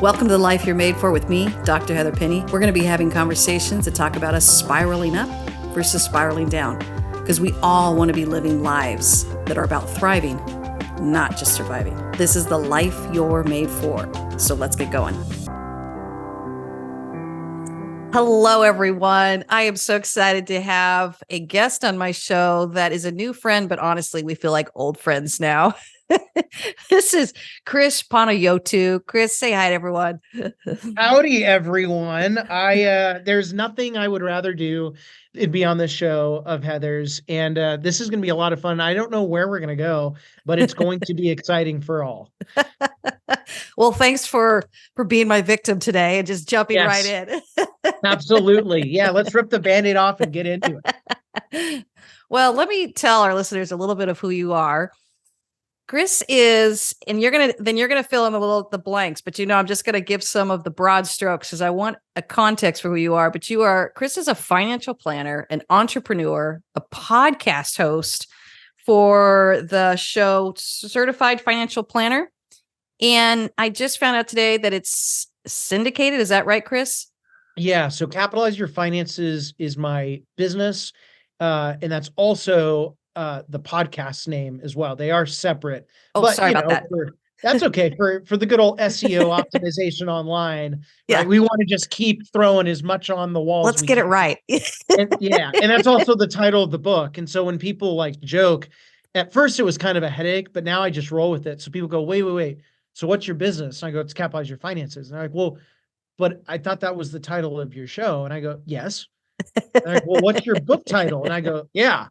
Welcome to the Life You're Made For with me, Dr. Heather Penny. We're going to be having conversations that talk about us spiraling up versus spiraling down, because we all want to be living lives that are about thriving, not just surviving. This is the life you're made for. So let's get going. Hello, everyone. I am so excited to have a guest on my show that is a new friend, but honestly, we feel like old friends now. This is Chris Panagiotu. Chris, say hi to everyone. Howdy, everyone. There's nothing I would rather do than be on this show of Heather's, and this is going to be a lot of fun. I don't know where we're going to go, but it's going to be exciting for all. Well, thanks for being my victim today and just jumping right Yes, in. absolutely. Yeah, let's rip the Band-Aid off and get into it. Well, let me tell our listeners a little bit of who you are. Chris is, and you're gonna fill in the blanks, but I'm just gonna give some of the broad strokes because I want a context for who you are. But Chris is a financial planner, an entrepreneur, a podcast host for the show Certified Financial Planner. And I just found out today that it's syndicated. Is that right, Chris? Yeah, so Capitalize Your Finances is my business, and that's also the podcast name as well. They are separate, Oh, but sorry about that. that's okay for the good old SEO optimization online, Yeah. right? We want to just keep throwing as much on the wall as Let's we get it can. right. And that's also the title of the book. And so when people like joke, at first it was kind of a headache, but now I just roll with it. So people go, wait. So what's your business? And I go, it's Capitalize Your Finances. And they're like, well, but I thought that was the title of your show. And I go, yes. And they're like, well, what's your book title? And I go, yeah.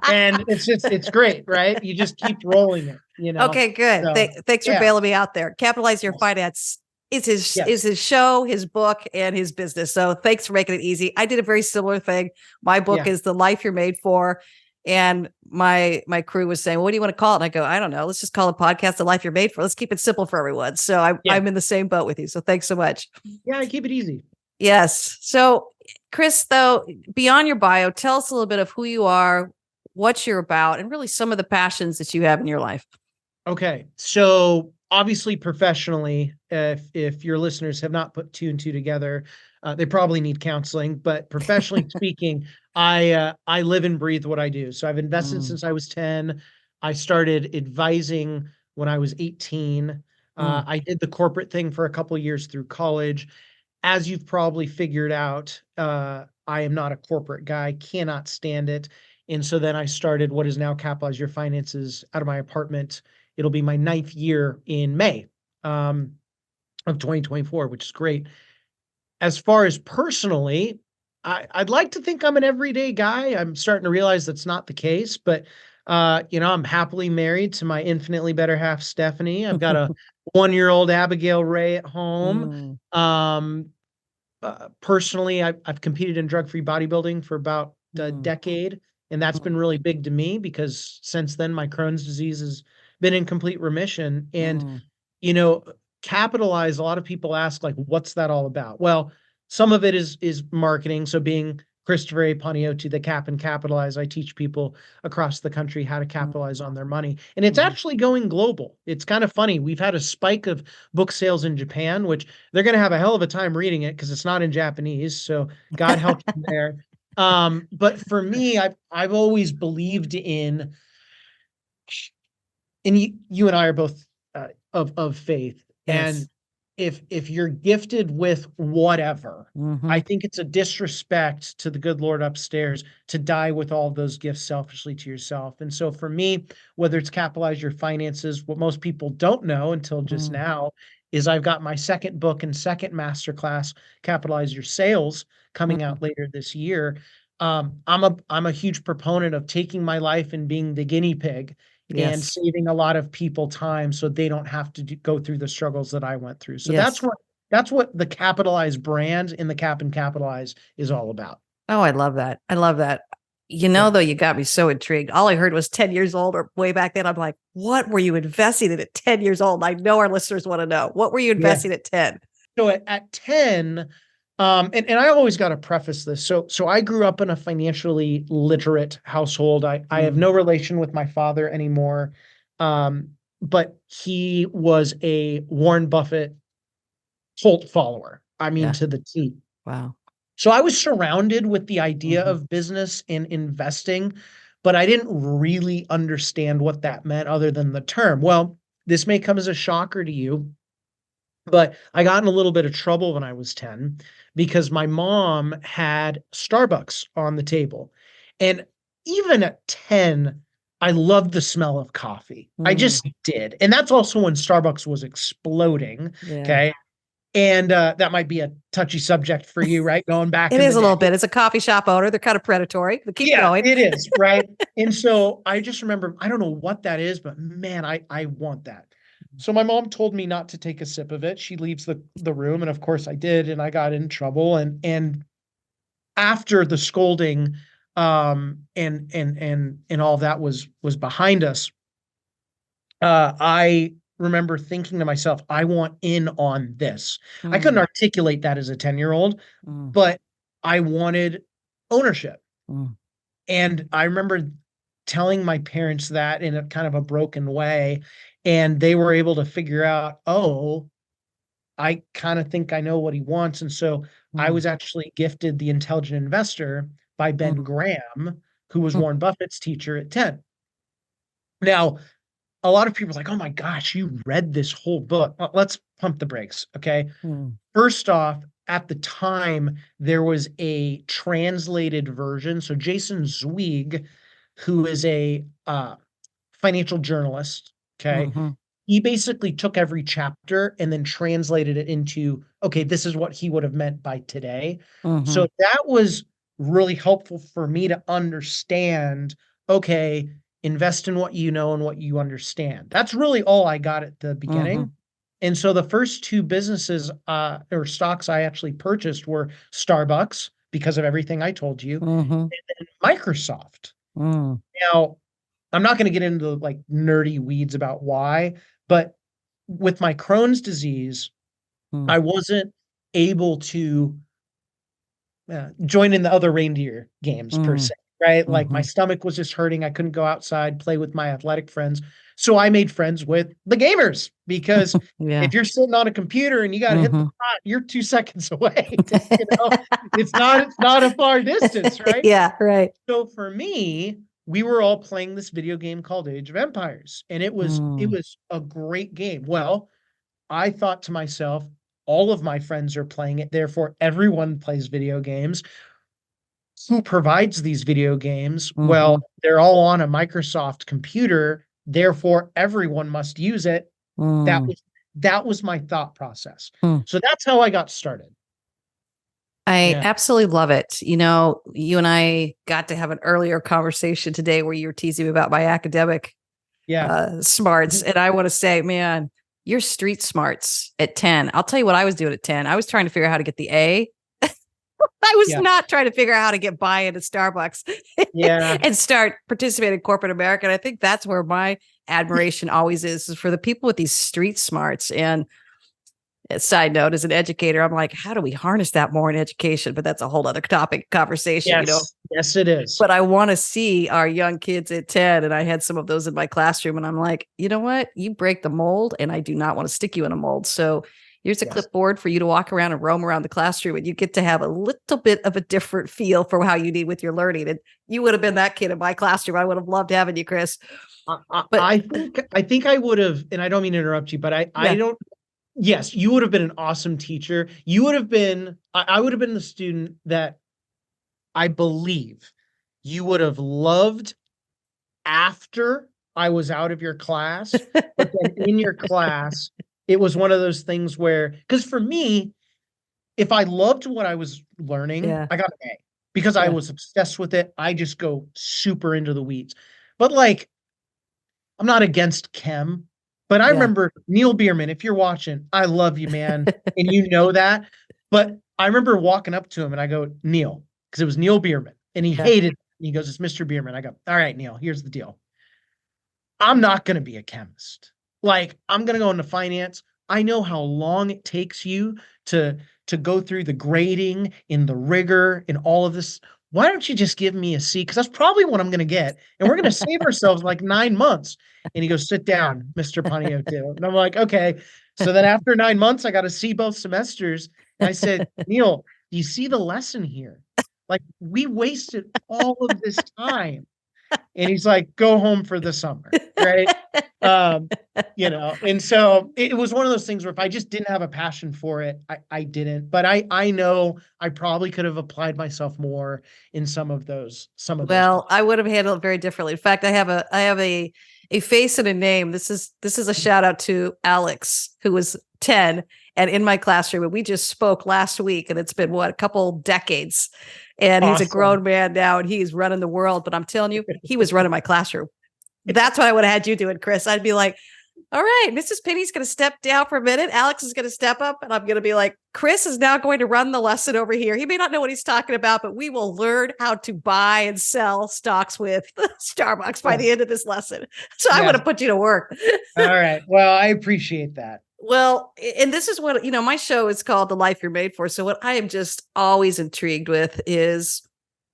And it's great, right? You just keep rolling it, Okay, good. So, Thanks for yeah. bailing me out there. Capitalize Your Yes. Finance is Yes. his show, his book, and his business. So thanks for making it easy. I did a very similar thing. My book is The Life You're Made For. And my crew was saying, well, what do you want to call it? And I go, I don't know. Let's just call the podcast The Life You're Made For. Let's keep it simple for everyone. So I'm in the same boat with you. So thanks so much. Yeah, I keep it easy. Yes. So Chris, though, beyond your bio, tell us a little bit of who you are, what you're about, and really some of the passions that you have in your life. Okay. So obviously professionally, if your listeners have not put two and two together, they probably need counseling, but professionally speaking, I live and breathe what I do. So I've invested since I was 10. I started advising when I was 18. I did the corporate thing for a couple of years through college. As you've probably figured out, I am not a corporate guy, cannot stand it. And so then I started what is now Capitalize Your Finances out of my apartment. It'll be my 9th year in May of 2024, which is great. As far as personally, I'd like to think I'm an everyday guy. I'm starting to realize that's not the case, but I'm happily married to my infinitely better half, Stephanie. I've got a 1-year-old Abigail Ray at home. Personally, I've competed in drug-free bodybuilding for about a decade, and that's been really big to me because since then my Crohn's disease has been in complete remission. And Capitalize, a lot of people ask, like, what's that all about? Well, some of it is marketing. So being Christopher A. Panagiotu, the Cap and Capitalize, I teach people across the country how to capitalize on their money. And it's actually going global. It's kind of funny. We've had a spike of book sales in Japan, which they're going to have a hell of a time reading it because it's not in Japanese. So God help them there. But for me, I've always believed in, and you and I are both of faith. Yes. And if you're gifted with whatever, I think it's a disrespect to the good Lord upstairs to die with all those gifts selfishly to yourself. And so for me, whether it's Capitalize Your Finances, what most people don't know until just now is I've got my second book and second masterclass, Capitalize Your Sales, coming out later this year. I'm a huge proponent of taking my life and being the guinea pig and saving a lot of people time so they don't have to go through the struggles that I went through. So that's what the Capitalize brand in the Cap and Capitalize is all about. Oh, I love that. I love that. Though, you got me so intrigued. All I heard was 10 years old or way back then. I'm like, what were you investing in at 10 years old? I know our listeners want to know. What were you investing at 10? So at 10, and I always got to preface this. So I grew up in a financially literate household. I have no relation with my father anymore. But he was a Warren Buffett cult follower. I mean, Yeah. to the T. Wow. So I was surrounded with the idea Hmm. of business and investing, but I didn't really understand what that meant other than the term. Well, this may come as a shocker to you, but I got in a little bit of trouble when I was 10 because my mom had Starbucks on the table. And even at 10, I loved the smell of coffee. I Mm. just did. And that's also when Starbucks was exploding. Yeah. Okay. And that might be a touchy subject for you, right? Going back It in is the a day. little bit. It's a coffee shop owner. They're kind of predatory, but keep Yeah, going. it is, right? And so I just remember, I don't know what that is, but man, I want that. So my mom told me not to take a sip of it. She leaves the room, and of course I did, and I got in trouble. And after the scolding, and all that was behind us, I remember thinking to myself, I want in on this. I couldn't Mm, articulate that as a 10-year-old, mm, but I wanted ownership. mm, And I remember telling my parents that in a kind of a broken way, and they were able to figure out, oh, I kind of think I know what he wants. And so I mm, was actually gifted The Intelligent Investor by Ben mm, Graham, who was mm, Warren Buffett's teacher at 10. Now, a lot of people are like, oh my gosh, you read this whole book. Let's pump the brakes. Okay. mm, First off, at the time, there was a translated version. So Jason Zweig, who is a financial journalist, okay, mhm, he basically took every chapter and then translated it into, okay, this is what he would have meant by today. So mhm, that was really helpful for me to understand, okay, invest in what you know and what you understand. That's really all I got at the beginning. mhm, And so the first two businesses or stocks I actually purchased were Starbucks because of everything I told you, mhm, and Microsoft. mm, Now, I'm not going to get into like nerdy weeds about why, but with my Crohn's disease, mm, I wasn't able to join in the other reindeer games per mm, se, right? Like my mhm. stomach was just hurting. I couldn't go outside, play with my athletic friends. So I made friends with the gamers because Yeah. if you're sitting on a computer and you got to hit the Mhm. pot, you're 2 seconds away. It's not a far distance, right? Yeah, right. So for me, we were all playing this video game called Age of Empires, and it Mm, was a great game. Well, I thought to myself, all of my friends are playing it, therefore everyone plays video games. Who provides these video games? Well, mhm, they're all on a Microsoft computer, therefore everyone must use it. That mm, was that was my thought process. mm. So that's how I got started. I Yeah. absolutely love it. You and I got to have an earlier conversation today where you were teasing me about my academic Yeah. smarts. And I want to say, man, your street smarts at 10. I'll tell you what I was doing at 10. I was trying to figure out how to get the A. I was Yeah. not trying to figure out how to get buy into Starbucks Yeah. and start participating in corporate America. And I think that's where my admiration always is for the people with these street smarts. And a side note, as an educator, I'm like, how do we harness that more in education? But that's a whole other topic conversation. Yes. Yes, it is. But I want to see our young kids at 10. And I had some of those in my classroom. And I'm like, you know what? You break the mold, and I do not want to stick you in a mold. So here's a Yes. clipboard for you to walk around and roam around the classroom. And you get to have a little bit of a different feel for how you need with your learning. And you would have been that kid in my classroom. I would have loved having you, Chris. I, I But I think I would have, and I don't mean to interrupt you, but I yeah. don't. Yes, you would have been an awesome teacher. You would have been. I would have been the student that I believe you would have loved after I was out of your class, but then in your class, it was one of those things where, because for me, if I loved what I was learning, Yeah. I got an A because I Yeah. was obsessed with it. I just go super into the weeds. But like I'm not against chem, but I Yeah. remember Neil Bierman, if you're watching, I love you, man. And you know that. But I remember walking up to him and I go, Neil, because it was Neil Bierman. And he Yeah. hated it. He goes, it's Mr. Bierman. I go, all right, Neil, here's the deal. I'm not going to be a chemist. Like, I'm going to go into finance. I know how long it takes you to to go through the grading and the rigor and all of this. Why don't you just give me a C? Because that's probably what I'm going to get. And we're going to save ourselves like 9 months. And he goes, sit down, Mr. Panagiotu. And I'm like, okay. So then after 9 months, I got to see both semesters. And I said, Neil, do you see the lesson here? Like, we wasted all of this time. And he's like, go home for the summer. Right. Um, and so it was one of those things where if I just didn't have a passion for it, I didn't. But I know I probably could have applied myself more in some of those Well, points. I would have handled it very differently. In fact, I have a face and a name. This is a shout out to Alex, who was 10 and in my classroom. And we just spoke last week, and it's been what, a couple decades. And he's a Awesome. grown man now, and he's running the world. But I'm telling you, he was running my classroom. That's what I would have had you doing, Chris. I'd be like, all right, Mrs. Penny's going to step down for a minute. Alex is going to step up, and I'm going to be like, Chris is now going to run the lesson over here. He may not know what he's talking about, but we will learn how to buy and sell stocks with Starbucks by the end of this lesson. So I would Yes. have put you to work. All right. Well, I appreciate that. Well, and this is what, my show is called The Life You're Made For. So what I am just always intrigued with is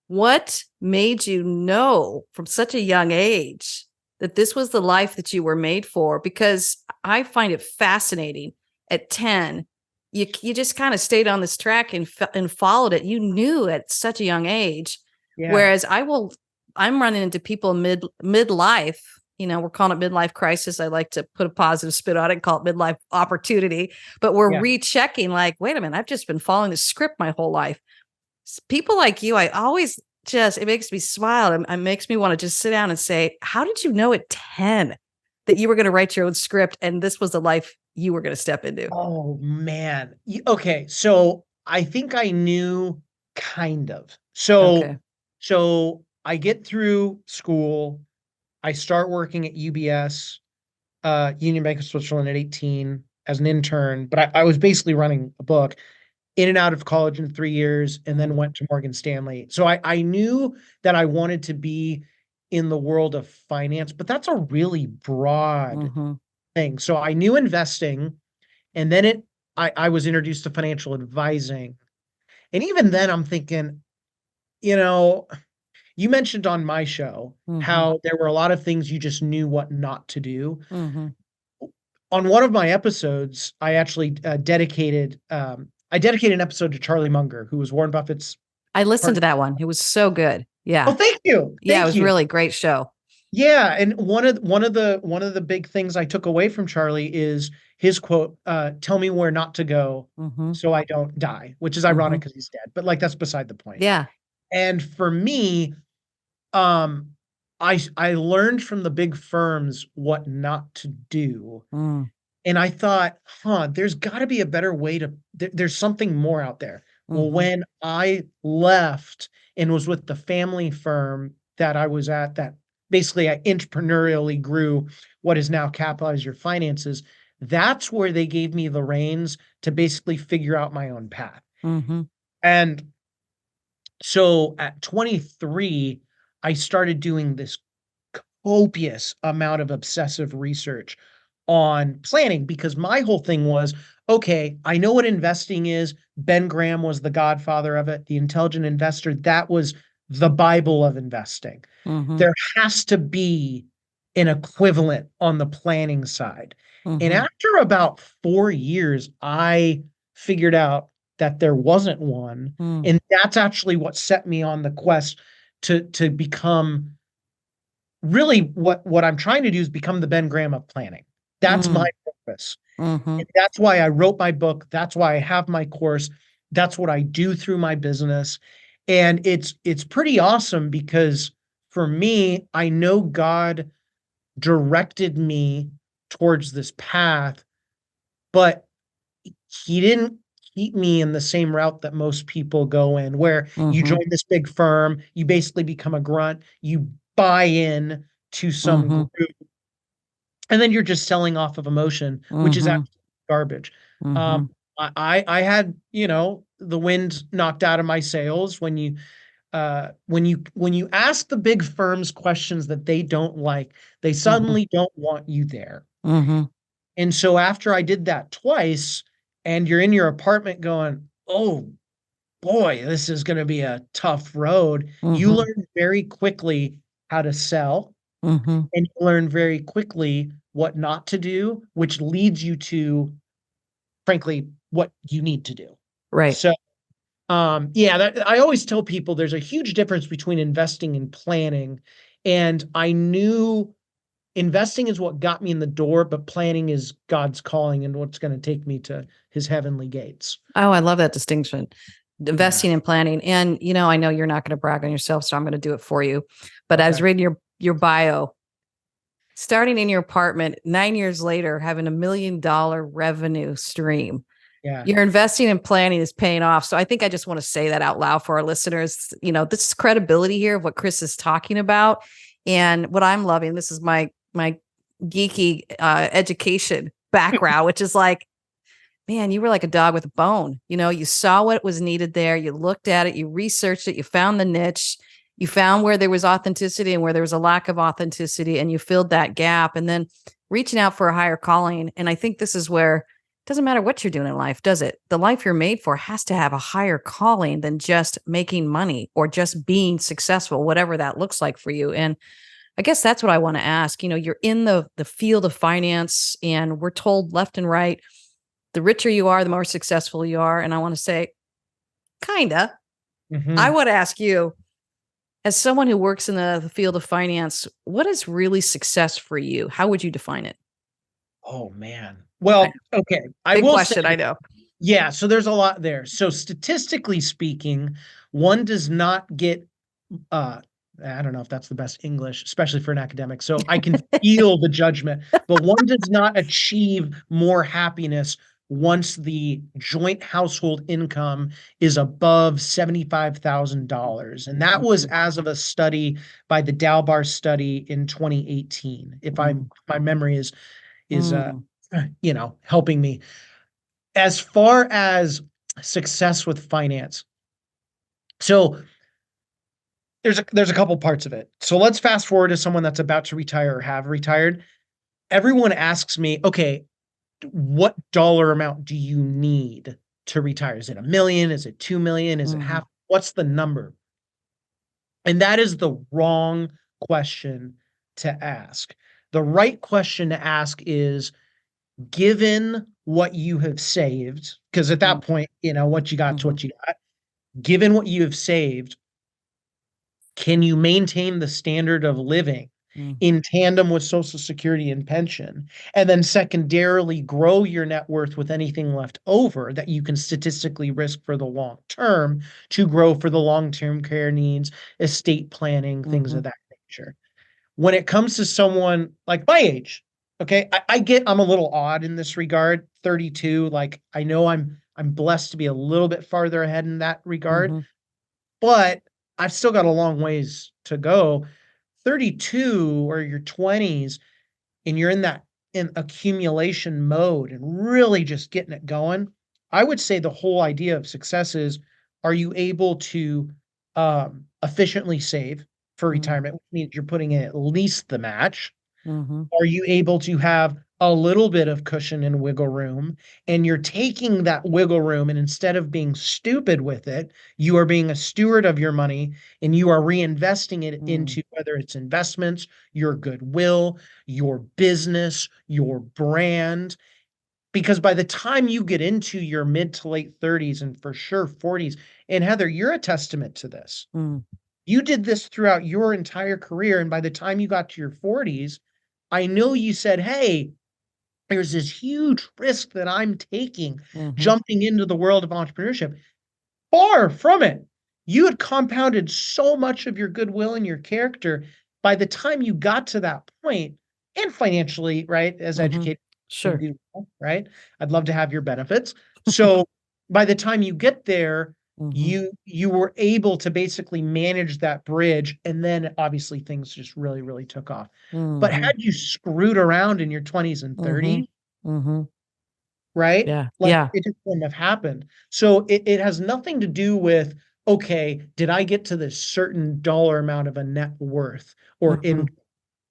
what made you know from such a young age that this was the life that you were made for? Because I find it fascinating. At 10, you just kind of stayed on this track and followed it. You knew at such a young age. Yeah. Whereas I'm running into people midlife. We're calling it midlife crisis. I like to put a positive spin on it and call it midlife opportunity. But we're rechecking, like, wait a minute, I've just been following the script my whole life. People like you, I always it makes me smile. It makes me want to just sit down and say, how did you know at 10 that you were going to write your own script and this was the life you were going to step into? Oh man. Okay. So I think I knew kind of. So Okay. so I get through school. I start working at UBS, Union Bank of Switzerland at 18 as an intern, but I was basically running a book in and out of college in 3 years and then went to Morgan Stanley. So I knew that I wanted to be in the world of finance, but that's a really broad Mm-hmm. thing. So I knew investing, and then I was introduced to financial advising. And even then I'm thinking, you know, you mentioned on my show Mm-hmm. how there were a lot of things you just knew what not to do. Mm-hmm. On one of my episodes, I actually dedicated an episode to Charlie Munger, who was Warren Buffett's I listened to partner. that one. It was so good. Oh, Yeah. thank you. Yeah. It Thank was you. really great show. Yeah, and one of the big things I took away from Charlie is his quote, "Tell me where not to go Mm-hmm. so I don't die," which is Mm-hmm. ironic because he's dead, but like that's beside the point. Yeah. And for me, um, I learned from the big firms what not to do. Mm. And I thought, there's got to be a better way there's something more out there. Well, Mm-hmm. when I left and was with the family firm that I was at, that basically I entrepreneurially grew what is now Capitalize Your Finances, that's where they gave me the reins to basically figure out my own path. Mm-hmm. And so at 23, I started doing this copious amount of obsessive research on planning because my whole thing was, okay, I know what investing is. Ben Graham was the godfather of it, the intelligent investor. That was the Bible of investing. Mm-hmm. There has to be an equivalent on the planning side. And Mm-hmm. after about 4 years, I figured out that there wasn't one. Mm. And that's actually what set me on the quest to become really what I'm trying to do is become the Ben Graham of planning. That's my Mm. purpose. Mm-hmm. And that's why I wrote my book. That's why I have my course. That's what I do through my business. And it's pretty awesome because for me, I know God directed me towards this path, but he didn't keep me in the same route that most people go in, where you Mm-hmm. join this big firm, you basically become a grunt, you buy in to some Mm-hmm. group, and then you're just selling off of emotion, which is Mm-hmm. absolute garbage. Mm-hmm. I had, the wind knocked out of my sails when you ask the big firms questions that they don't like, they Mm-hmm. suddenly don't want you there. Mm-hmm. And so after I did that twice, and you're in your apartment going, oh boy, this is going to be a tough road, you Mm-hmm. learn very quickly how to sell, Mm-hmm. and you learn very quickly what not to do, which leads you to frankly what you need to do. Right. So yeah, I always tell people there's a huge difference between investing and planning. And I knew investing is what got me in the door, but planning is God's calling and what's going to take me to his heavenly gates. Oh, I love that distinction. Yeah. Investing and planning. And I know you're not going to brag on yourself, so I'm going to do it for you. But I was Okay. reading your bio, starting in your apartment 9 years later, having $1 million revenue stream. Yeah. Your investing and planning is paying off. So I think I just want to say that out loud for our listeners. This is credibility here of what Chris is talking about. And what I'm loving, this is my geeky education background, which is like, man, you were like a dog with a bone. You saw what was needed there. You looked at it, you researched it, you found the niche, you found where there was authenticity and where there was a lack of authenticity, and you filled that gap. And then reaching out for a higher calling. And I think this is where it doesn't matter what you're doing in life, does it? The life you're made for has to have a higher calling than just making money or just being successful, whatever that looks like for you. And I guess that's what I want to ask. You're in the field of finance, and we're told left and right, the richer you are, the more successful you are. And I want to say, kinda. I Mhm. would ask you, as someone who works in the field of finance, what is really success for you? How would you define it? Oh man. I know. Well, okay. I Big will say, question, I know. yeah, so there's a lot there. So statistically speaking, one does not get uh I don't know if that's the best English, especially for an academic. So I can feel the judgment, but one does not achieve more happiness once the joint household income is above $75,000. And that was Mhm. as of a study by the Dalbar study in 2018. If Mm, my memory is mm, helping me. As far as success with finance. So there's a couple parts of it. So let's fast forward to someone that's about to retire or have retired. Everyone asks me, okay, what dollar amount do you need to retire? Is it a million? Is it 2 million? Is it mhm, half? What's the number? And that is the wrong question to ask. The right question to ask is, given what you have saved, because at mm, that point, what you got to mhm, what you got, given what you have saved, can you maintain the standard of living mm, in tandem with Social Security and pension? And then secondarily, grow your net worth with anything left over that you can statistically risk for the long term to grow for the long term care needs, estate planning, things of mhm, that nature. When it comes to someone like my age, okay, I'm a little odd in this regard. 32, like I know I'm blessed to be a little bit farther ahead in that regard, mhm, but I've still got a long ways to go. 32 or your 20s, and you're in that in accumulation mode and really just getting it going. I would say the whole idea of success is, are you able to efficiently save for mm, retirement, which means you're putting in at least the match? mhm, Are you able to have a little bit of cushion and wiggle room? And you're taking that wiggle room, and instead of being stupid with it, you are being a steward of your money and you are reinvesting it mm, into whether it's investments, your goodwill, your business, your brand. Because by the time you get into your mid to late 30s and for sure 40s, and Heather, you're a testament to this. mm, You did this throughout your entire career. And by the time you got to your 40s, I know you said, hey, there's this huge risk that I'm taking mhm, jumping into the world of entrepreneurship. Far from it. You had compounded so much of your goodwill and your character by the time you got to that point, and financially, right? As mhm. educated can Sure. do, right? I'd love to have your benefits. So by the time you get there, Mhm, you were able to basically manage that bridge, and then obviously things just really, really took off. But mhm, had you screwed around in your 20s and mhm, 30s, mhm. right? Yeah, Like yeah. it just wouldn't have happened. So it has nothing to do with, okay, did I get to this certain dollar amount of a net worth or in Mhm,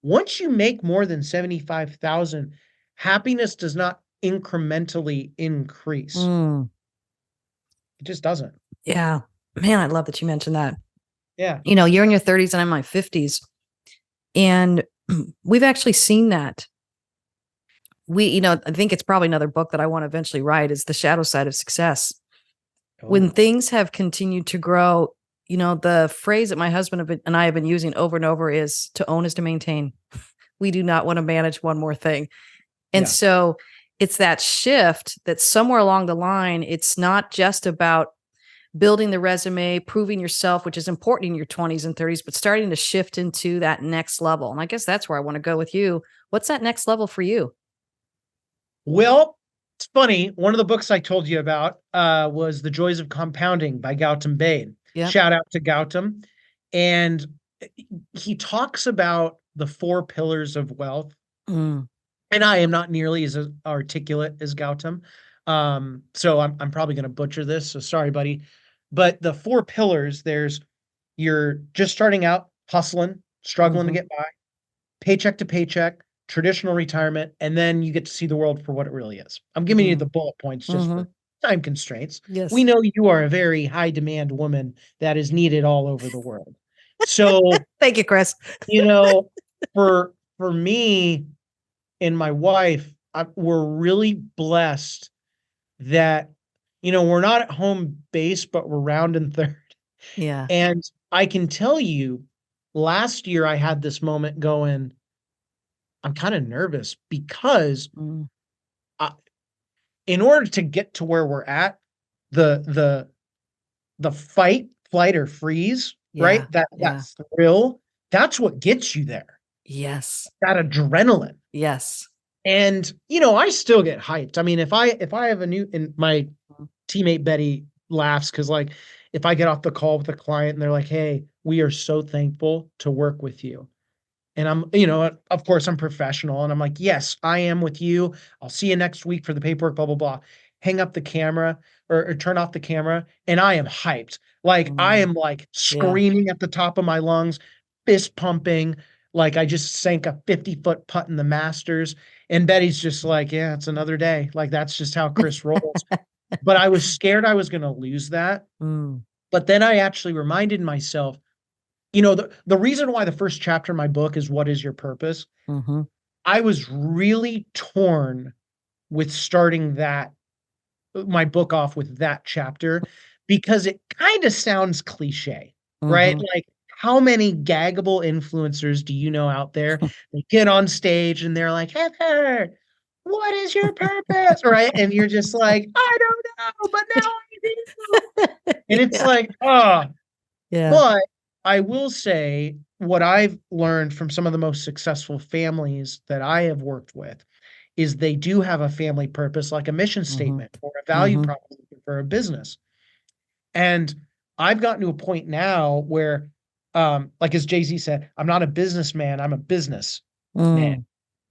once you make more than 75,000, happiness does not incrementally increase. mm. It just doesn't. Yeah. Man, I love that you mentioned that. Yeah. You're in your 30s and I'm in my 50s. And we've actually seen that I think it's probably another book that I want to eventually write is The Shadow Side of Success. When Oh, things have continued to grow, the phrase that my husband and I have been using over and over is to own is to maintain. We do not want to manage one more thing. And yeah. so it's that shift that somewhere along the line, it's not just about building the resume, proving yourself, which is important in your 20s and 30s, but starting to shift into that next level. And I guess that's where I want to go with you. What's that next level for you? Well, it's funny. One of the books I told you about was The Joys of Compounding by Gautam Bain. Yep. Shout out to Gautam. And he talks about the four pillars of wealth. Mm, And I am not nearly as articulate as Gautam. So I'm probably going to butcher this. So sorry, buddy. But the four pillars, there's you're just starting out, hustling, struggling to mhm, get by, paycheck to paycheck, traditional retirement, and then you get to see the world for what it really is. I'm giving you the mm, bullet points just mhm. for time constraints. We Yes. know you are a very high demand woman that is needed all over the world. So, Thank you, Chris. you know, for me and my wife, we're really blessed that we're not at home base, but we're round and third. Yeah. And I can tell you, last year I had this moment going, I'm kind of nervous because Mm, I, in order to get to where we're at, the the the fight, flight, or freeze, yeah. right? That Yeah. thrill, that's what gets you there. Yes. That adrenaline. Yes. And I still get hyped. I mean, if I have a new and my Mm, teammate Betty laughs because like if I get off the call with a client and they're like, "Hey, we are so thankful to work with you." And of course, I'm professional. And I'm like, yes, I am with you. I'll see you next week for the paperwork, blah, blah, blah. Hang up the camera or turn off the camera. And I am hyped. Like, I mm, am like yeah. screaming at the top of my lungs, fist pumping. Like, I just sank a 50-foot putt in the Masters. And Betty's just like, yeah, it's another day. Like, that's just how Chris rolls. But I was scared I was going to lose that. Mm, But then I actually reminded myself, the reason why the first chapter of my book is what is your purpose? mhm. I was really torn with starting that my book off with that chapter because it kind of sounds cliche, right? Mhm. Like how many gaggable influencers do you know out there? They get on stage and they're like, Heather, what is your purpose? Right? And you're just like, I don't know, but now I do. And it's Yeah. like, oh, Yeah. but I will say what I've learned from some of the most successful families that I have worked with is they do have a family purpose, like a mission Mhm. statement or a value Mhm. proposition for a business. And I've gotten to a point now where, like as Jay-Z said, I'm not a businessman, I'm a business man.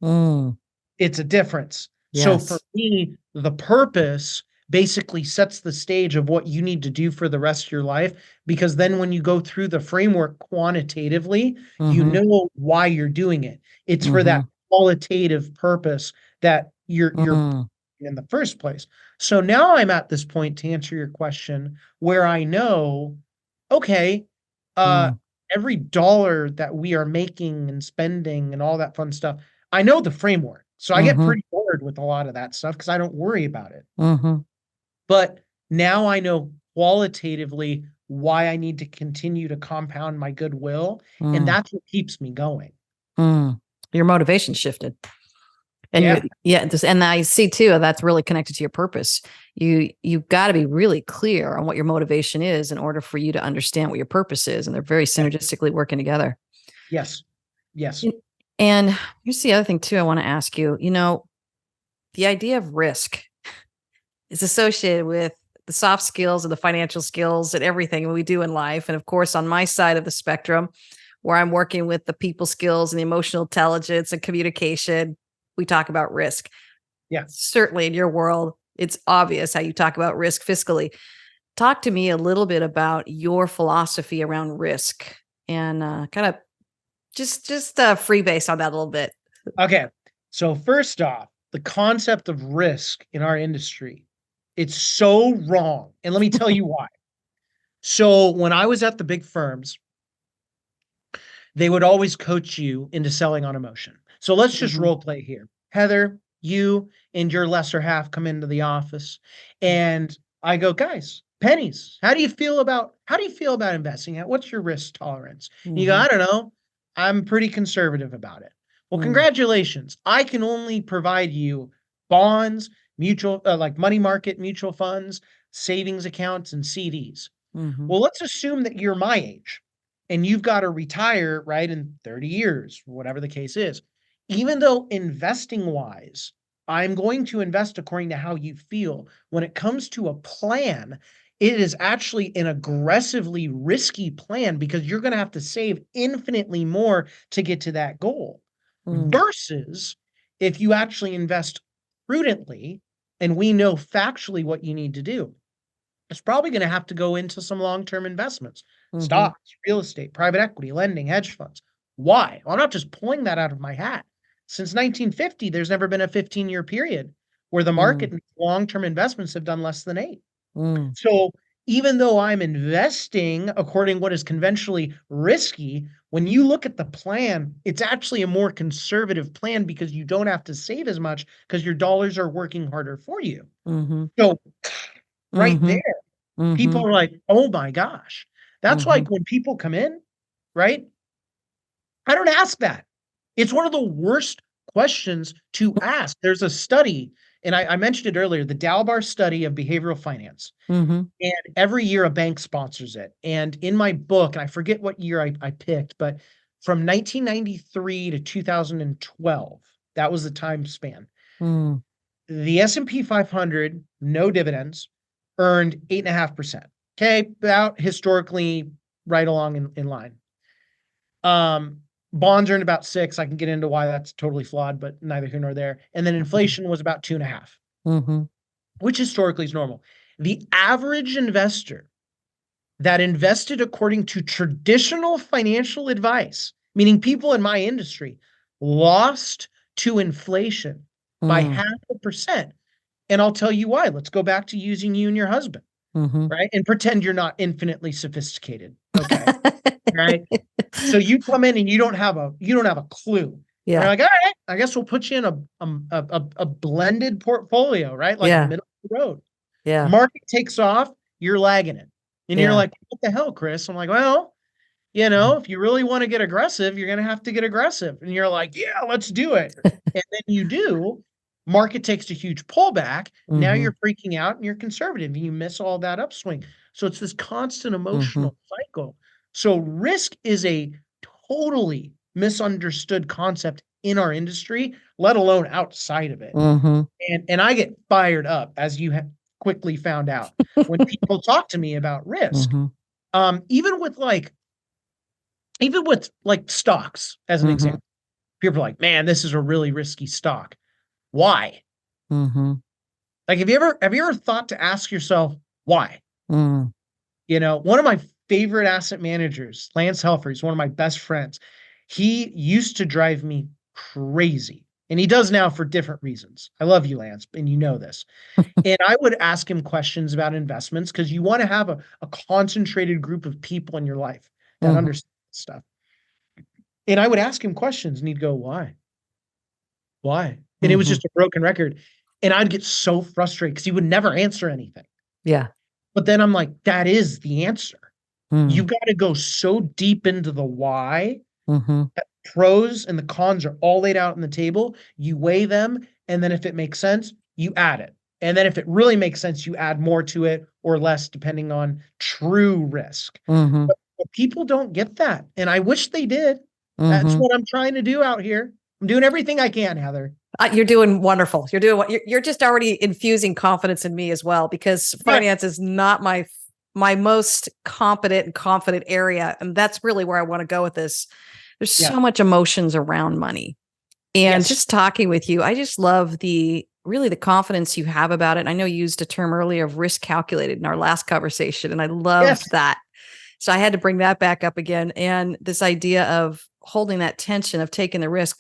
Mm. Mm. It's a difference. So for Yes. me, the purpose basically sets the stage of what you need to do for the rest of your life. Because then when you go through the framework quantitatively, you Mhm. know why you're doing it. It's for that Mhm. qualitative purpose that you're Mm. in the first place. So now I'm at this point to answer your question where I know, okay, uh, Mm. every dollar that we are making and spending and all that fun stuff, I know the framework. So I get Mhm. pretty bored with a lot of that stuff because I don't worry about it. Mhm. But now I know qualitatively why I need to continue to compound my goodwill. And Mm. that's what keeps me going. Mm. Your motivation shifted. And Yeah. and I see too that's really connected to your purpose. You've got to be really clear on what your motivation is in order for you to understand what your purpose is, and they're very Yeah. synergistically working together. Yes. Yes. And and here's the other thing too I want to ask you. The idea of risk is associated with the soft skills and the financial skills and everything we do in life. And of course, on my side of the spectrum, where I'm working with the people skills and the emotional intelligence and communication, we talk about risk. Yeah. Certainly in your world, it's obvious how you talk about risk fiscally. Talk to me a little bit about your philosophy around risk and kind of just freebase on that a little bit. Okay. So first off, the concept of risk in our industry, it's so wrong. And let me tell you why. So when I was at the big firms, they would always coach you into selling on emotion. So let's just Mhm. role play here. Heather, you and your lesser half come into the office, and I go, guys, pennies, how do you feel about investing? What's your risk tolerance? And you go, Mm-hmm. I don't know. I'm pretty conservative about it. Well, Mm-hmm. congratulations. I can only provide you bonds, like money market mutual funds, savings accounts, and CDs. Mm-hmm. Well, let's assume that you're my age and you've got to retire, right, in 30 years, whatever the case is. Even though investing wise, I'm going to invest according to how you feel. When it comes to a plan, it is actually an aggressively risky plan because you're going to have to save infinitely more to get to that goal. Versus if you actually invest prudently and we know factually what you need to do, it's probably going to have to go into some long-term investments, Mm-hmm. stocks, real estate, private equity, lending, hedge funds. Why? Well, I'm not just pulling that out of my hat. Since 1950, there's never been a 15-year period where the market and long-term investments have done less than 8. Mm-hmm. So even though I'm investing according to what is conventionally risky, when you look at the plan, it's actually a more conservative plan because you don't have to save as much because your dollars are working harder for you. Mm-hmm. So right Mm-hmm. there, Mm-hmm. people are like, "Oh my gosh." That's Mm-hmm. like when people come in, right? I don't ask that. It's one of the worst questions to ask. There's a study, and I mentioned it earlier, the Dalbar study of behavioral finance. Mm-hmm. And every year a bank sponsors it. And in my book, and I forget what year I picked, but from 1993 to 2012, that was the time span. Mm-hmm. The S&P 500, no dividends, earned 8.5%. Okay, about historically right along in line. Um, Bonds earned about 6. I can get into why that's totally flawed, but neither here nor there. And then inflation was about 2.5, Mm-hmm. which historically is normal. The average investor that invested according to traditional financial advice, meaning people in my industry, lost to inflation by 0.5%. And I'll tell you why. Let's go back to using you and your husband, Mm-hmm. right? And pretend you're not infinitely sophisticated. Okay. Right. So you come in and you don't have a clue. We're Yeah. like, all right, I guess we'll put you in a blended portfolio, right? Like Yeah. middle of the road. Yeah. Market takes off, you're lagging it. And you're Yeah. like, what the hell, Chris? I'm like, well, if you really want to get aggressive, you're going to have to get aggressive. And you're like, yeah, let's do it. And then you do. Market takes a huge pullback. Now Mm-hmm. you're freaking out and you're conservative and you miss all that upswing. So it's this constant Mm-hmm. emotional cycle. So risk is a totally misunderstood concept in our industry, let alone outside of it. Mm-hmm. And I get fired up, as you have quickly found out, when people talk to me about risk. Mm-hmm. Even with like stocks, as an Mm-hmm. example, people are like, man, this is a really risky stock. Why? Mm-hmm. Like, have you ever thought to ask yourself why? Mm-hmm. One of my favorite asset managers, Lance Helfer, he's one of my best friends. He used to drive me crazy. And he does now for different reasons. I love you, Lance, and you know this. And I would ask him questions about investments because you want to have a concentrated group of people in your life that Mm-hmm. understand stuff. And I would ask him questions and he'd go, why? Why? And it was Mm-hmm. just a broken record. And I'd get so frustrated because he would never answer anything. Yeah. But then I'm like, that is the answer. You Mm-hmm. got to go so deep into the why. Mm-hmm. Pros and the cons are all laid out on the table. You weigh them. And then if it makes sense, you add it. And then if it really makes sense, you add more to it or less, depending on true risk. Mm-hmm. But people don't get that. And I wish they did. That's Mm-hmm. what I'm trying to do out here. I'm doing everything I can, Heather. You're doing wonderful. You're doing what you're just already infusing confidence in me as well, because finance is not my most competent and confident area. And that's really where I want to go with this. There's Yeah. so much emotions around money. And Yes. just talking with you, I just love the confidence you have about it. And I know you used a term earlier of risk calculated in our last conversation, and I Yes. loved that. So I had to bring that back up again. And this idea of holding that tension of taking the risk,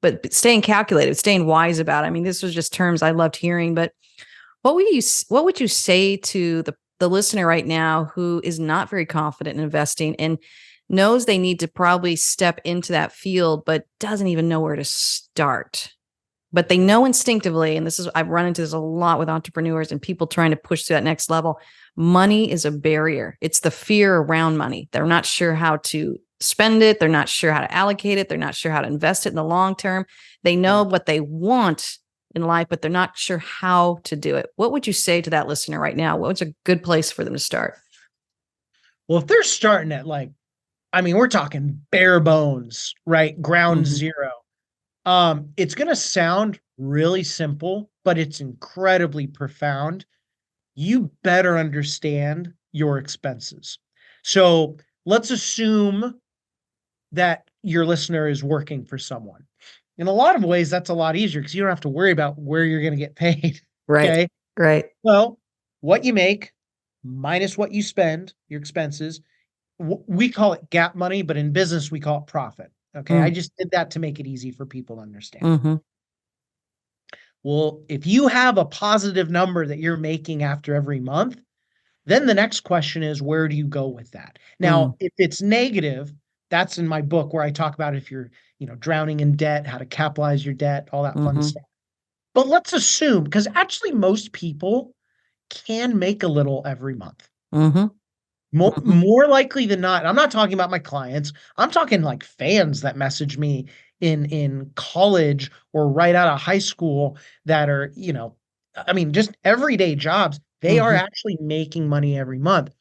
but staying calculated, staying wise about it. I mean, this was just terms I loved hearing. But what would you say to the listener right now who is not very confident in investing and knows they need to probably step into that field, but doesn't even know where to start? but they know instinctively, and this is, I've run into this a lot with entrepreneurs and people trying to push to that next level. Money is a barrier. It's the fear around money. They're not sure how to spend it. They're not sure how to allocate it. They're not sure how to invest it in the long term. They know what they want in life, but they're not sure how to do it. What would you say to that listener right now? What's a good place for them to start? Well, if they're starting at like, I mean, we're talking bare bones, right? Ground Mm-hmm. zero. It's going to sound really simple, but it's incredibly profound. You better understand your expenses. So let's assume that your listener is working for someone. In a lot of ways, that's a lot easier because you don't have to worry about where you're going to get paid. Right. Okay. Right. Well, what you make minus what you spend, your expenses, we call it gap money, but in business, we call it profit. Okay. I just did that to make it easy for people to understand. Mm-hmm. Well, if you have a positive number that you're making after every month, then the next question is, where do you go with that? Now, if it's negative, that's in my book where I talk about if you're, drowning in debt, how to capitalize your debt, all that fun Mm-hmm. stuff. But let's assume, because actually most people can make a little every month. Mm-hmm. Mm-hmm. More likely than not, I'm not talking about my clients. I'm talking like fans that message me in college or right out of high school that are, I mean, just everyday jobs. They are Mm-hmm. actually making money every month.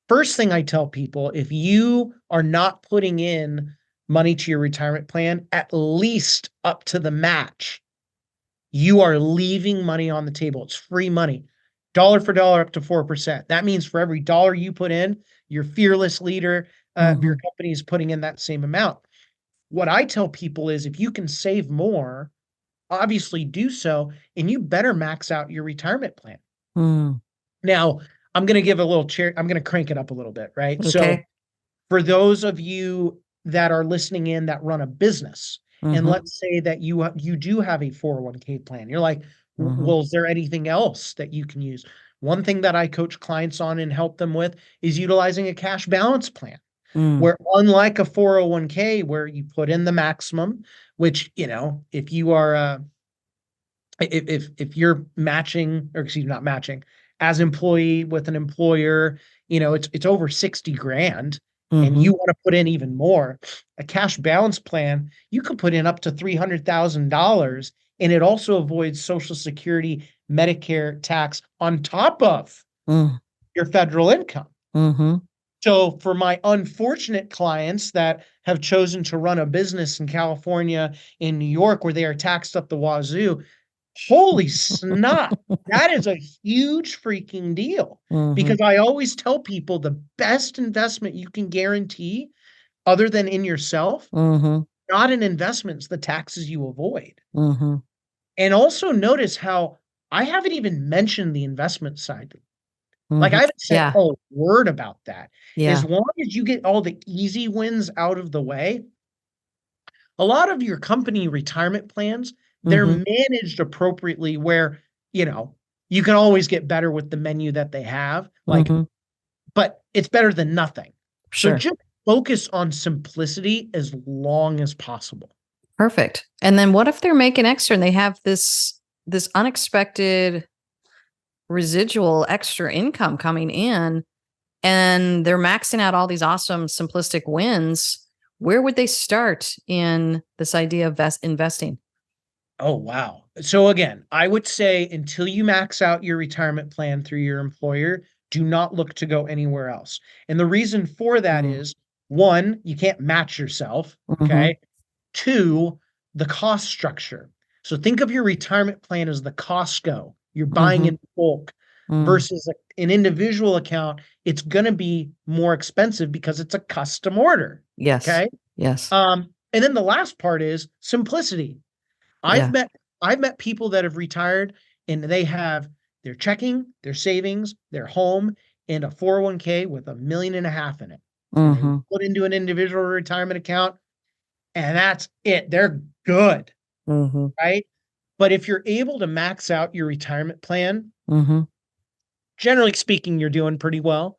First thing I tell people, if you are not putting in money to your retirement plan, at least up to the match, you are leaving money on the table. It's free money, dollar for dollar up to 4%. That means for every dollar you put in, your fearless leader of Mm-hmm. your company is putting in that same amount. What I tell people is if you can save more, obviously do so, and you better max out your retirement plan. Mm. Now, I'm going to give a little chair, I'm going to crank it up a little bit, right? So Okay. for those of you that are listening in that run a business, and Mm-hmm. let's say that you do have a 401k plan, you're like, Mm-hmm. well, is there anything else that you can use? One thing that I coach clients on and help them with is utilizing a cash balance plan, Mm. where unlike a 401k where you put in the maximum, which, if you are if you're matching, or excuse me, not matching, as employee with an employer, it's over 60 grand and Mm-hmm. you want to put in even more. A cash balance plan, you can put in up to $300,000, and it also avoids Social Security, Medicare tax on top of Mm. your federal income. Mm-hmm. So for my unfortunate clients that have chosen to run a business in California, in New York, where they are taxed up the wazoo, holy snot. That is a huge freaking deal. Mm-hmm. Because I always tell people the best investment you can guarantee, other than in yourself, Mm-hmm. not in investments, the taxes you avoid. Mm-hmm. And also notice how I haven't even mentioned the investment side. Like Mm-hmm. I haven't said Yeah. a word about that. As Yeah. long as you get all the easy wins out of the way, a lot of your company retirement plans, they're Mm-hmm. managed appropriately where, you know, you can always get better with the menu that they have, like, Mm-hmm. but it's better than nothing. So Sure. just focus on simplicity as long as possible. Perfect. And then what if they're making extra and they have this unexpected residual extra income coming in and they're maxing out all these awesome simplistic wins? Where would they start in this idea of investing? Oh, wow. So again, I would say until you max out your retirement plan through your employer, do not look to go anywhere else. And the reason for that Mm. is one, you can't match yourself. Mhm. Okay. Two, the cost structure. So think of your retirement plan as the Costco. You're buying Mhm. in bulk Mm. versus an individual account. It's going to be more expensive because it's a custom order. Yes. Okay. Yes. And then the last part is simplicity. I've Yeah. met I've met people that have retired and they have their checking, their savings, their home, and a 401k with $1.5 million in it. And they Mhm. put into an individual retirement account, and that's it. They're good, Mhm. right? But if you're able to max out your retirement plan, Mhm. generally speaking, you're doing pretty well.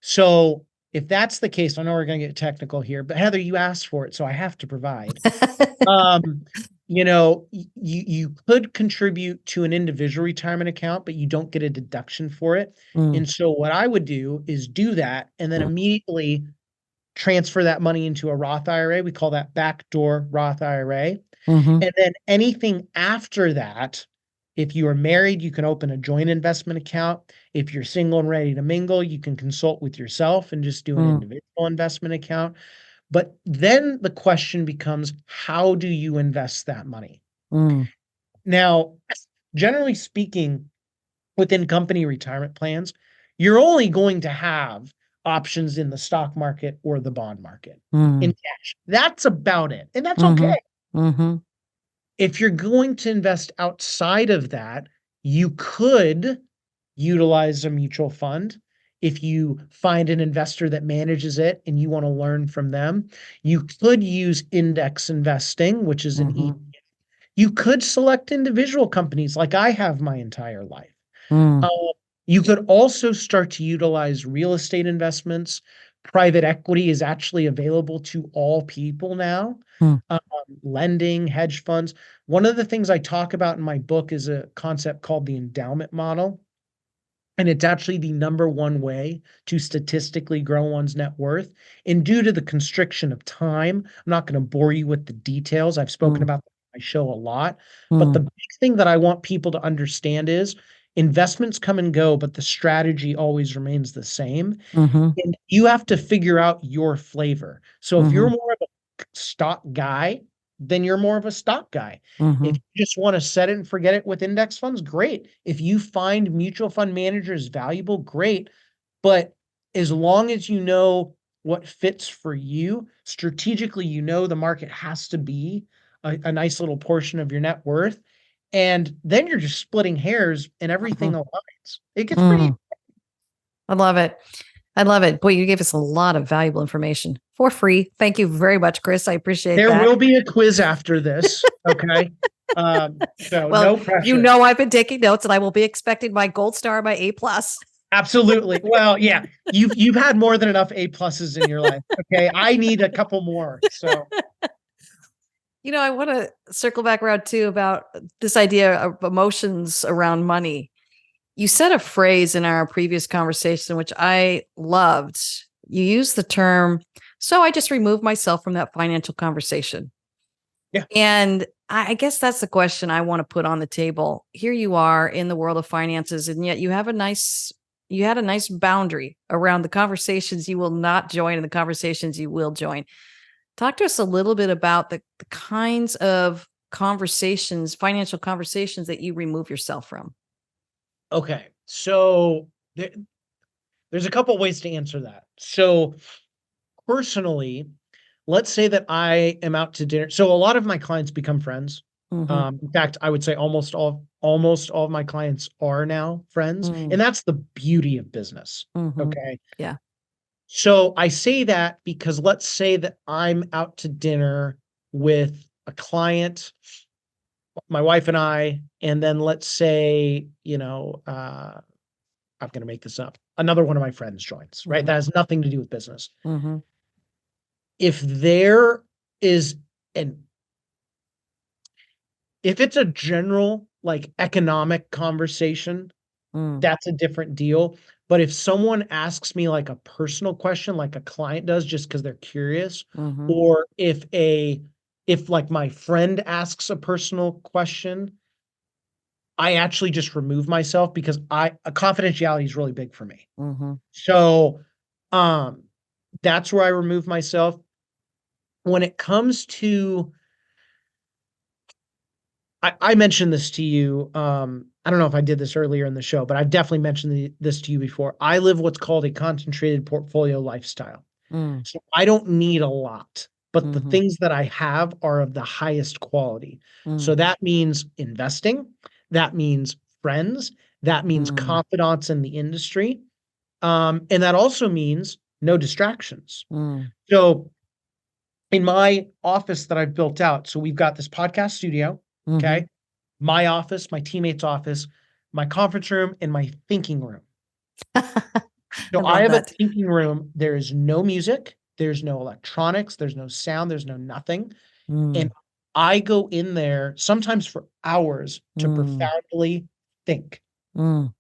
So if that's the case, I know we're going to get technical here, but Heather, you asked for it, so I have to provide. Um, you could contribute to an individual retirement account, but you don't get a deduction for it. Mm, And so what I would do is do that and then mm, immediately transfer that money into a Roth IRA. We call that backdoor Roth IRA. mhm, And then anything after that, if you are married, you can open a joint investment account. If you're single and ready to mingle, you can consult with yourself and just do an mm, individual investment account. But then the question becomes, how do you invest that money? mm, Now, generally speaking, within company retirement plans, you're only going to have options in the stock market or the bond market in mm, cash. That's about it. And that's okay. mhm, mhm, If you're going to invest outside of that, you could utilize a mutual fund. If you find an investor that manages it and you want to learn from them, you could use index investing, which is an E. mhm, You could select individual companies like I have my entire life. mm, Um, you could also start to utilize real estate investments. Private equity is actually available to all people now. mm, Um, Lending, hedge funds. One of the things I talk about in my book is a concept called the endowment model. And it's actually the number one way to statistically grow one's net worth. And due to the constriction of time, I'm not going to bore you with the details. I've spoken mm, about my show a lot. But the mm, big thing that I want people to understand is investments come and go, but the strategy always remains the same. mhm, And you have to figure out your flavor. So if you're mhm, more of a stock guy, then you're more of a stock guy. If mhm, you just want to set it and forget it with index funds, great. If you find mutual fund managers valuable, great. But as long as you know what fits for you, strategically, you know the market has to be a nice little portion of your net worth. And then you're just splitting hairs and everything mhm, aligns. It gets pretty. mm. I love it. I love it. Boy, you gave us a lot of valuable information for free. Thank you very much, Chris. I appreciate There that. will be a quiz after this. Okay. So Well, no you pressure. know I've been taking notes and I will be expecting my gold star, my A plus. Absolutely. Well, yeah, you've had more than enough A pluses in your life. Okay. I need a couple more. So I want to circle back around too about this idea of emotions around money. You said a phrase in our previous conversation, which I loved. You used the term, so I just removed myself from that financial conversation. yeah. And I guess that's the question I want to put on the table. Here you are in the world of finances, and yet you had a nice boundary around the conversations you will not join and the conversations you will join. Talk to us a little bit about the kinds of conversations, financial conversations that you remove yourself from. Okay. So there's a couple ways to answer that. So personally, let's say that I am out to dinner. So a lot of my clients become friends. Mm-hmm. In fact, I would say almost all of my clients are now friends, Mm, and that's the beauty of business. mm-hmm. Okay. Yeah. So I say that because let's say that I'm out to dinner with a client, my wife and I, and then let's say, I'm going to make this up. Another one of my friends joins, right? Mm-hmm. That has nothing to do with business. Mm-hmm. If there is an if it's a general like economic conversation, Mm, that's a different deal. But if someone asks me like a personal question, like a client does, just because they're curious, mm-hmm. or if like my friend asks a personal question, I actually just remove myself because a confidentiality is really big for me. Mm-hmm. So um that's where I remove myself. When it comes to I mentioned this to you. I don't know if I did this earlier in the show, but I've definitely mentioned this to you before. I live what's called a concentrated portfolio lifestyle. Mm, So I don't need a lot, but the mm-hmm. things that I have are of the highest quality. So Mm, that means investing, that means friends, that means mm, confidants in the industry. And that also means no distractions. mm, So in my office that I've built out, so we've got this podcast studio, mm-hmm. okay? My office, my teammate's office, my conference room, and my thinking room. I So I love have a that. thinking room. There is no music, there's no electronics, there's no sound, there's no nothing. And Mm, I go in there sometimes for hours to Mm, profoundly think. mm,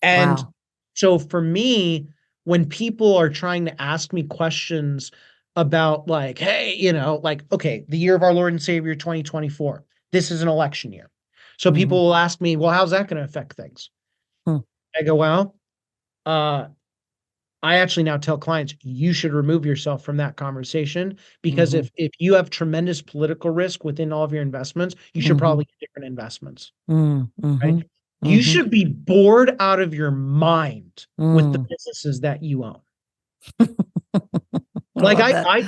And wow. so for me, when people are trying to ask me questions about like, hey, like, okay, the year of our Lord and Savior 2024, this is an election year. So Mhm, people will ask me, well, how's that going to affect things? mm, I go, well, uh, I actually now tell clients you should remove yourself from that conversation because mhm, if you have tremendous political risk within all of your investments, you should mhm, probably get different investments, mm, right? mhm, You mhm, should be bored out of your mind with the mm. businesses that you own. I Like love I that. I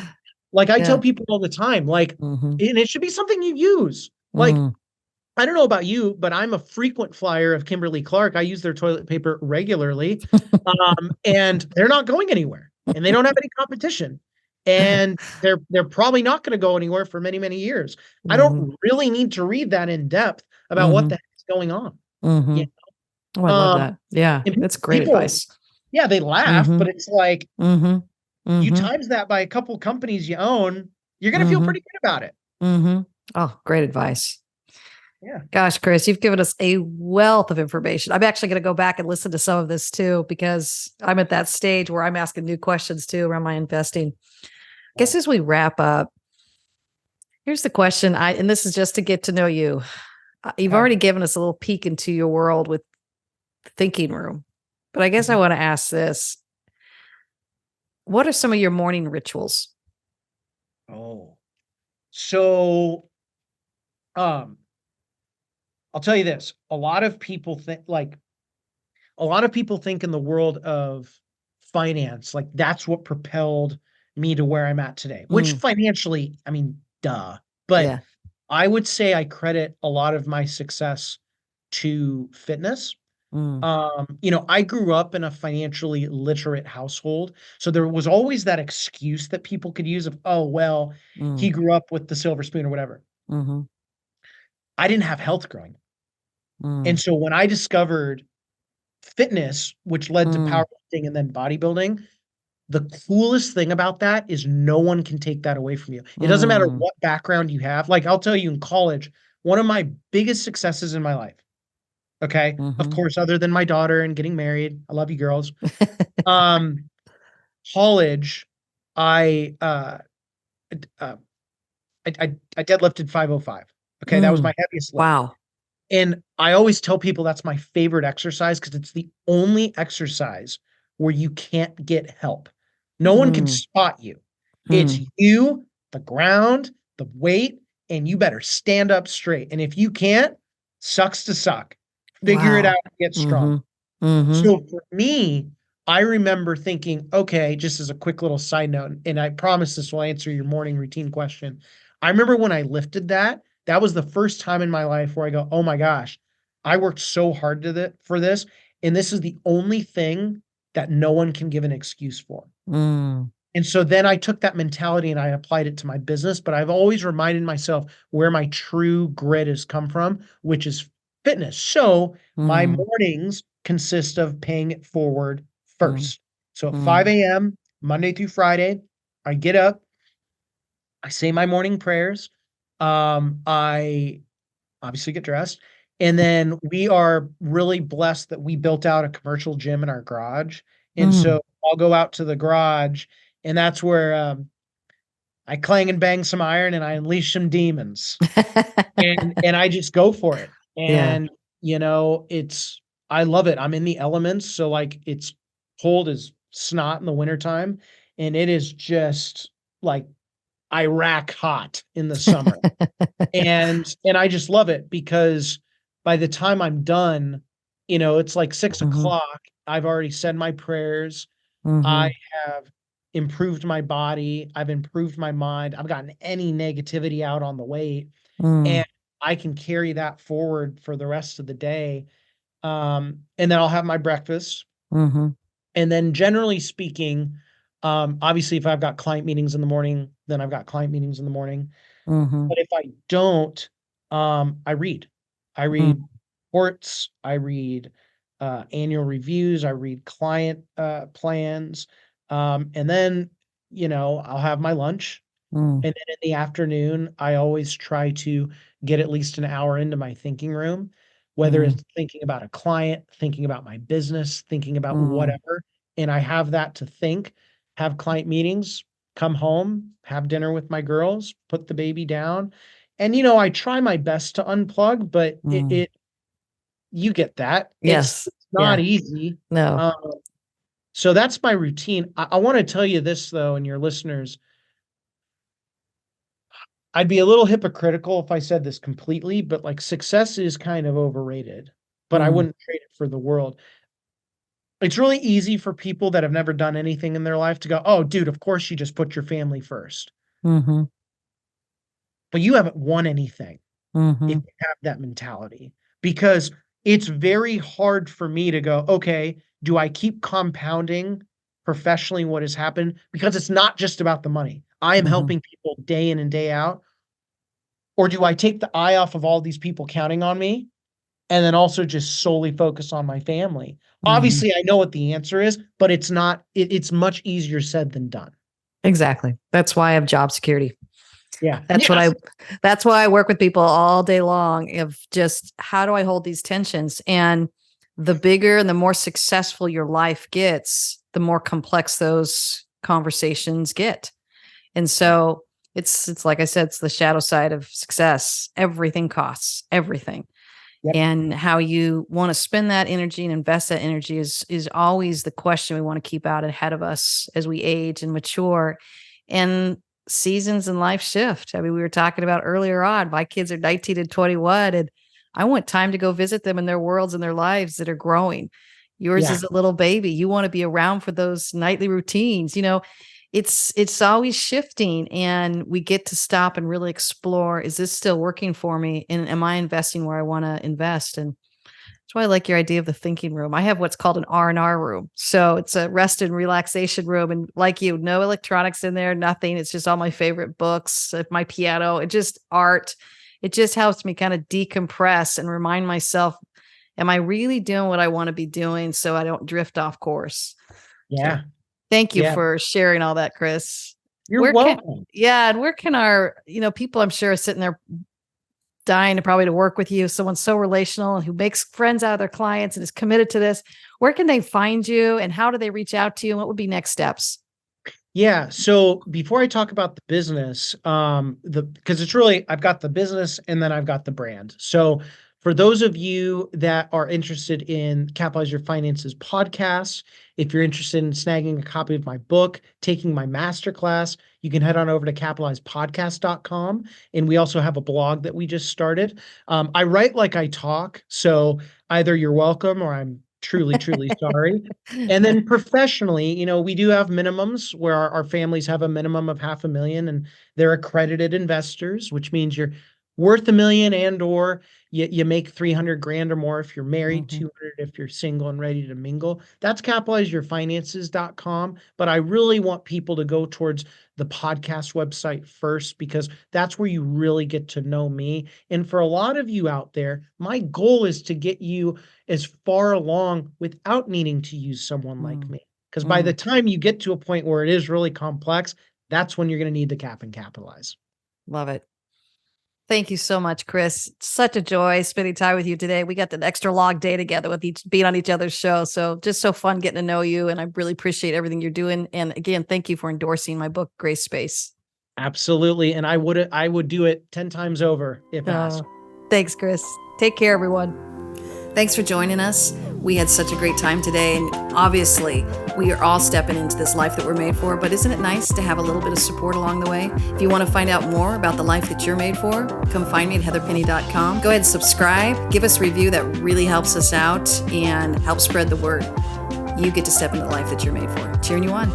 like I tell Yeah. people all the time, like, Mhm, and it should be something you use. Like, mm. I don't know about you, but I'm a frequent flyer of Kimberly Clark. I use their toilet paper regularly. And they're not going anywhere and they don't have any competition. And they're probably not going to go anywhere for many, many years. I Mhm, don't really need to read that in depth about what the mhm, heck is going on. Yeah. mhm. Oh, I love Um, that. Yeah, and that's great people, advice. yeah, they laugh, but Mhm, it's like mhm, you mhm, times that by a couple companies you own, you're going to feel mhm, pretty good about it. mhm. Oh, great advice. Yeah. Gosh, Chris, you've given us a wealth of information. I'm actually going to go back and listen to some of this too, because I'm at that stage where I'm asking new questions too around my investing. I guess as we wrap up, here's the question. And this is just to get to know you. You've Okay. already given us a little peek into your world with the thinking room, but I guess I Mhm. want to ask this. What are some of your morning rituals? Oh, so um, I'll tell you this. A lot of people think in the world of finance, like that's what propelled me to where I'm at today, which Mm, financially, I mean, duh. But yeah. I would say I credit a lot of my success to fitness. Mm, I grew up in a financially literate household. So there was always that excuse that people could use of, oh, well, he mm, grew up with the silver spoon or whatever. mm-hmm, I didn't have health growing up. And mm, so when I discovered fitness, which led to mm, powerlifting and then bodybuilding, the coolest thing about that is no one can take that away from you. It doesn't matter mm, what background you have. Like I'll tell you in college, one of my biggest successes in my life, okay? Of mm-hmm. course, other than my daughter and getting married. I love you girls. Um, college, I uh I deadlifted 505. Okay, that was my Mm, heaviest lift. wow. And I always tell people that's my favorite exercise because it's the only exercise where you can't get help. No one can Mm, spot you. It's mm. you, the ground, the weight, and you better stand up straight. And if you can't, sucks to suck. Figure it out Wow. and get strong. Mhm. Mhm. So for me, I remember thinking, okay, just as a quick little side note, and I promise this will answer your morning routine question. I remember when I lifted that, that was the first time in my life where I go, oh my gosh, I worked so hard for this, and this is the only thing that no one can give an excuse for. Mm. And so then I took that mentality and I applied it to my business, but I've always reminded myself where my true grit has come from, which is fitness. So my Mm. mornings consist of paying it forward Mm. first. So at Mm. 5 a.m., Monday through Friday, I get up, I say my morning prayers. I obviously get dressed. And then we are really blessed that we built out a commercial gym in our garage. And Mm. so I'll go out to the garage, and that's where I clang and bang some iron and I unleash some demons. And I just go for it. Yeah. And it's I love it. I'm in the elements, so like it's cold as snot in the wintertime, and it is just like Iraq hot in the summer. And I just love it because by the time I'm done, it's like six Mhm. o'clock. I've already said my prayers. I Mhm. have improved my body. I've improved my mind. I've gotten any negativity out on the weight, and Mm. I can carry that forward for the rest of the day. And then I'll have my breakfast. Mhm. And then generally speaking, obviously if I've got client meetings in the morning, then I've got client meetings in the morning. Mhm. But if I don't, I read. I Mm. read reports, I read annual reviews, I read client plans. And then, I'll have my lunch. Mm, And then in the afternoon, I always try to get at least an hour into my thinking room, whether mm, it's thinking about a client, thinking about my business, thinking about mm, whatever. And I have that to think, have client meetings, come home, have dinner with my girls, put the baby down. And, I try my best to unplug, but mm. you get that. It's Yes. not Yeah. easy. No. Um, so that's my routine. I want to tell you this though, and your listeners, I'd be a little hypocritical if I said this completely, but like success is kind of overrated, but I Mm, wouldn't trade it for the world. It's really easy for people that have never done anything in their life to go, "Oh, dude, of course you just put your family first." mm-hmm, But you haven't won anything if mm-hmm, you have that mentality, because it's very hard for me to go, "Okay, do I keep compounding professionally what has happened?" Because it's not just about the money. I am mm-hmm, helping people day in and day out. Or do I take the eye off of all these people counting on me and then also just solely focus on my family? mm-hmm. Obviously, I know what the answer is, but it's not, it's much easier said than done. Exactly. That's why I have job security. Yeah. That's what Yes. I that's why I work with people all day long of just how do I hold these tensions? And the bigger and the more successful your life gets, the more complex those conversations get. And Yeah. so it's like I said, it's the shadow side of success. Everything costs, everything. Yep. And how you want to spend that energy and invest that energy is always the question we want to keep out ahead of us as we age and mature. And seasons in life shift. I mean, we were talking about earlier on, my kids are 19 and 21, and I want time to go visit them in their worlds and their lives that are growing. Yours Yeah. is a little baby. You want to be around for those nightly routines. It's always shifting, and we get to stop and really explore, is this still working for me, and am I investing where I want to invest? And that's why I like your idea of the thinking room. I have what's called an R&R room, so it's a rest and relaxation room, and like you, no electronics in there, nothing. It's just all my favorite books, my piano, it just art. It just helps me kind of decompress and remind myself, am I really doing what I want to be doing, so I don't drift off course? So Yeah. thank you Yeah. for sharing all that, Chris. You're Where can welcome. Yeah, and where can our, people I'm sure are sitting there dying to probably to work with you, someone so relational who makes friends out of their clients and is committed to this. Where can they find you and how do they reach out to you? And what would be next steps? Yeah. So before I talk about the business, because it's really, I've got the business and then I've got the brand. So for those of you that are interested in Capitalize Your Finances podcast, if you're interested in snagging a copy of my book, taking my masterclass, you can head on over to capitalizepodcast.com. And we also have a blog that we just started. I write like I talk. So either you're welcome or I'm truly, truly sorry. And then professionally, we do have minimums where our families have a minimum of 500,000 and they're accredited investors, which means you're worth 1 million and or you make 300 grand or more if you're married, Mhm, 200 if you're single and ready to mingle. That's capitalizeyourfinances.com. But I really want people to go towards the podcast website first because that's where you really get to know me. And for a lot of you out there, my goal is to get you as far along without needing to use someone like mm, me. Because by the mm. time you get to a point where it is really complex, that's when you're going to need the cap and capitalize. Love it. Thank you so much, Chris. Such a joy spending time with you today. We got an extra long day together with each being on each other's show. So just so fun getting to know you. And I really appreciate everything you're doing. And again, thank you for endorsing my book, Grace Space. Absolutely. And I would do it 10 times over if asked. Oh, thanks, Chris. Take care, everyone. Thanks for joining us. We had such a great time today. And obviously, we are all stepping into this life that we're made for. But isn't it nice to have a little bit of support along the way? If you want to find out more about the life that you're made for, come find me at heatherpenny.com. Go ahead and subscribe. Give us a review. That really helps us out and helps spread the word. You get to step into the life that you're made for. Cheering you on.